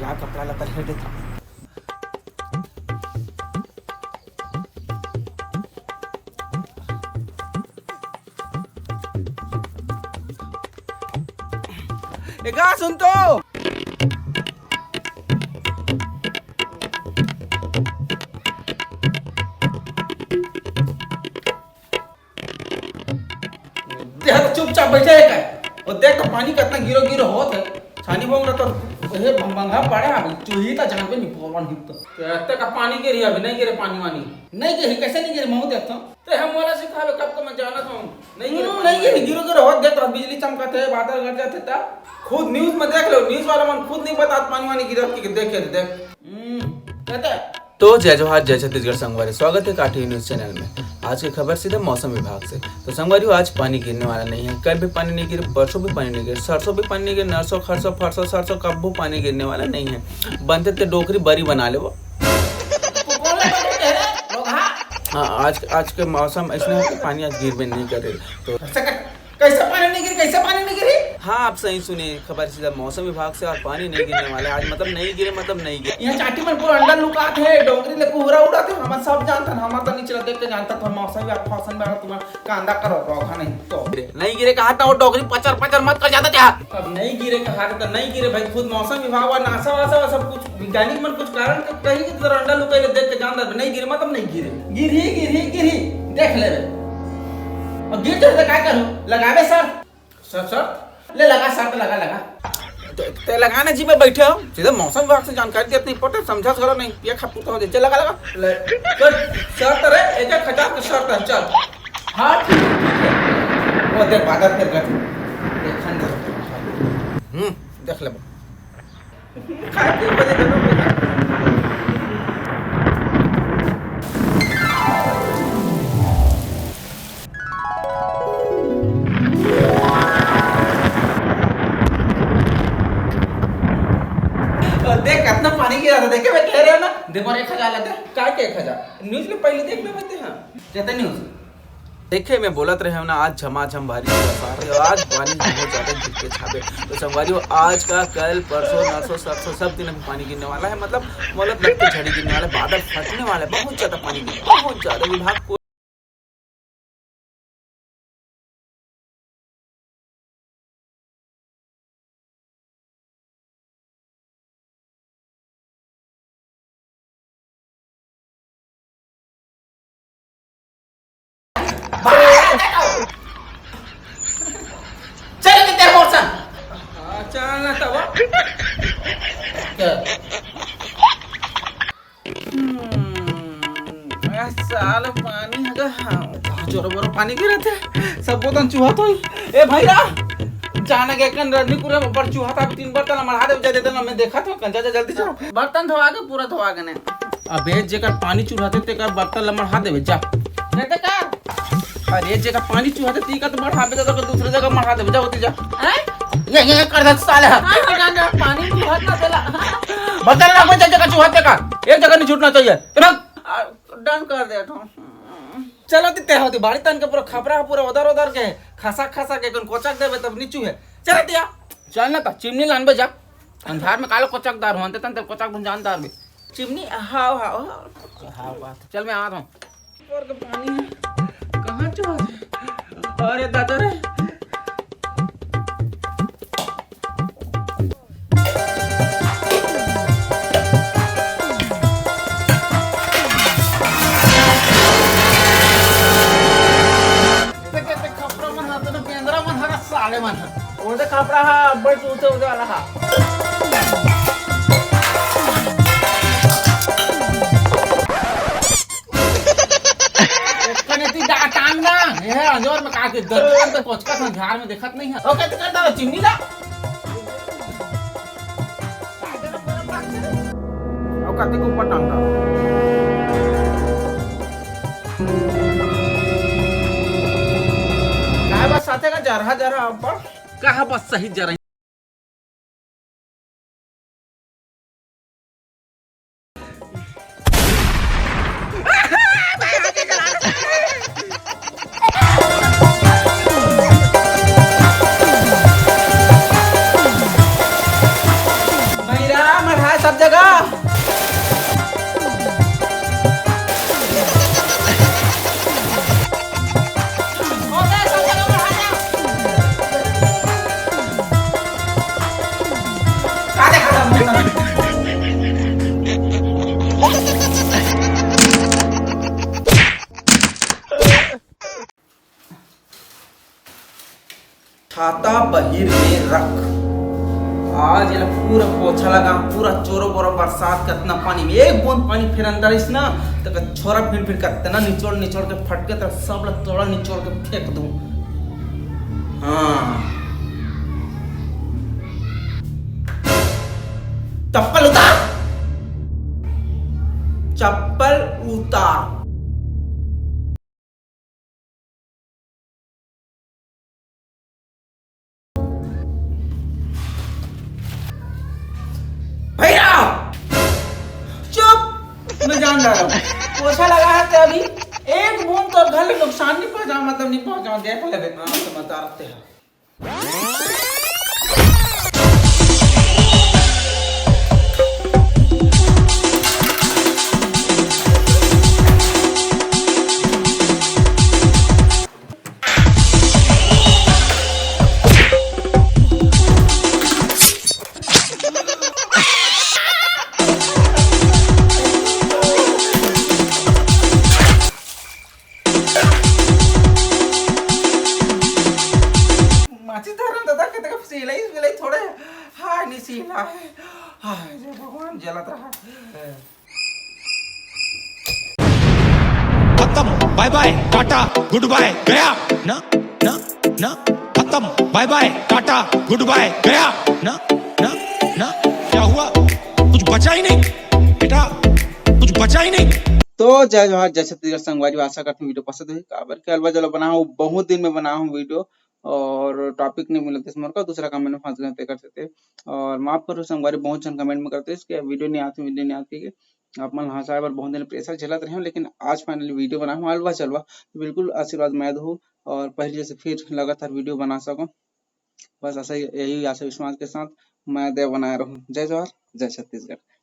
या कपड़ा लता हेड था। एका सुन तो चुपचाप बैठे है क्या? और देख तो पानी कितना गिरो गिरो होत है। छानी बोंग तो हे भंगा पड़े अभी चूही ता जान पे नहीं पवन हित तो एते का पानी गिरी अभी नहीं गिरे पानी वानी नहीं गिरी कैसे नहीं गिरे मुंह देखता तो हम वाला सिखावे कब को मैं जाना था नहीं गिरी गिरो गिरो होत देख तो बिजली चमकते है बादल गरज जाते ता खुद न्यूज़ में देख लो न्यूज़ वाला मन खुद नहीं बता पानी वानी गिरा कि देख कहते तो जय जोहार जय छत्तीसगढ़ संगवारी स्वागत है काठी न्यूज चैनल में। आज की खबर सीधे मौसम विभाग से। तो संगवारी आज पानी गिरने वाला नहीं है। कल भी पानी नहीं गिरे, परसों भी पानी नहीं गिरे, सरसों भी पानी नहीं गिरे, नरसों खरसों फरसों सरसों कब्बू पानी गिरने वाला नहीं है। बनते थे डोकरी बरी बना ले वो। हाँ आज के मौसम ऐसा है कि पानी आज गिर भी नहीं करे तो कैसे पानी नहीं गिरी कैसे पानी नहीं गिरी। हाँ आप सही सुनिए खबर सीधा मौसम विभाग से और पानी नहीं गिरने वाला आज मतलब नहीं गिरे मतलब नहीं गिरे। यहाँ चाटी में पूरा अंडा लुकात है डोंगरी ले पूरा उड़ाते हम सब जानता हम तो नहीं चला देख के जानता था मौसम विभाग फौसन में तुम्हारा कांदा करो रोका नहीं तो नहीं गिरे कहा था वो डोंगरी पचर पचर मत कर जाता था। अब नहीं गिरे कहा था नहीं गिरे भाई खुद मौसम विभाग और नासा वासा सब कुछ वैज्ञानिक मन कुछ कारण कहीं की तरह अंडा लुकाई देख के जानता नहीं गिरे मतलब नहीं गिरे गिरी देख ले और गिर तो क्या करूं लगावे सर ले लगा सर तो लगा ते लगाने जी में बैठे हो सीधा मौसम विभाग से जानकारी देते नहीं पड़ता समझा करो नहीं ये खपू तो हो जाए लगा शर्त रे एक हजार की शर्त है चल हाँ वो देख बादल फिर कर देख ले खाए के बजे करना देख कितना पानी गिरा था देखे मैं कह रहे हो ना देखो 1000 लेते काय के 1000 न्यूज़ में पहले देख ले मत हां कहते न्यूज़ देखे मैं बोलत रहे हो ना आज झमाझम भारी आज पानी बहुत ज्यादा गिरते छापे तो संगवारी आज का कल परसों नरसों सरसों सब दिन अभी पानी गिरने वाला है मतलब लगते झड़ी गिरने वाला बादल फटने वाले बहुत ज्यादा पानी बहुत ज्यादा विभाग को चल के तेरे मोर सन चलना तब साल पानी है जोर बोर पानी गिरे थे सब बोतन चूहा तो ए भैया जाना के कन रजनीपुर में ऊपर चूहा था 3 बर्तन मढ़ा दे देते ना मैं देखा तो कंजा जल्दी जा बर्तन धोवा के पूरा धोवा के ने अबे जेकर पानी चूहाते ते का बर्तन मढ़ा देवे जा नहीं तो का अरे एक जगह पानी चूहाते ती का तो मढ़ा दे तो दूसरी जगह मढ़ा दे जा होती जा ये कर दे साले पानी चूहा ना देला बर्तन ना कोई जगह चूहाते का एक जगह नहीं छूटना चाहिए डन कर दे तो चलो ती ते होती बाड़ी तन के पूरा खपरा पूरा उधर के खसा के कन कोचक देबे तब नीचू है चल दिया चल ना ता चिमनी लानबे जा अंधार में कालो कोचकदार होते तन ते कोचक जानदार भी चिमनी हां बात चल मैं आ रहा हूं और के पानी कहां चूहा अरे दादा रे साले मन ओदे कपड़ा हा बड़ उते वाला हा कनेती टांग ना ये अंजोर में का के दर्द तो कोचका था झाड़ में देखत नहीं है ओके तो करता चिमनी ला और काते को ऊपर टांगता काय बस साथे का जरा ऊपर कहा बस सही जरा छाता बहिर में रख। आज ये पूरा पोछा लगा, पूरा चोरो बोरो बरसात का इतना पानी में एक बूंद पानी फिर अंदर इस ना तो छोरा फिर कितना निचोड़ निचोड़ के फटके तो सब लोग थोड़ा निचोड़ के फेंक दूं। हाँ चप्पल उतार, चप्पल उतार। भैया चुप, मैं जान रहा हूँ पोछा लगा है तो अभी एक बूंद तो घर में नुकसान नहीं पहुंचा, मतलब नहीं पहुंचा, देख ले तो बता रखते हैं। माची धरन दादा कहते का सिलाई थोड़े हाय नहीं सिला है, हाय जय भगवान जलत रहा। खत्म, bye bye tata goodbye गया ना ना ना। खत्म, bye bye tata goodbye गया ना ना ना। क्या हुआ, कुछ बचा ही नहीं बेटा, कुछ बचा ही नहीं। तो जय जोहार, जय छत्तीसगढ़ संगवारी, आशा करती हूँ वीडियो पसंद हुई। काबर के अलवा जलो बना हूँ, बहुत दिन में बना हूँ वीडियो और टॉपिक नहीं मिला था का दूसरा कमेंट में फंस गए कर सकते। और माफ करो संगवारी, बहुत जन कमेंट में करते इसके वीडियो नहीं आती है। आप मन हंसाए पर बहुत दिन प्रेशर झेलत रहे हो, लेकिन आज फाइनली वीडियो बना हूँ अलवा चलवा, तो बिल्कुल आशीर्वाद मैं दो और पहले जैसे फिर लगातार वीडियो बना सकूं। बस ऐसा यही आशा विश्वास के साथ मैं देव बनाया रहूं। जय जोहार, जय छत्तीसगढ़।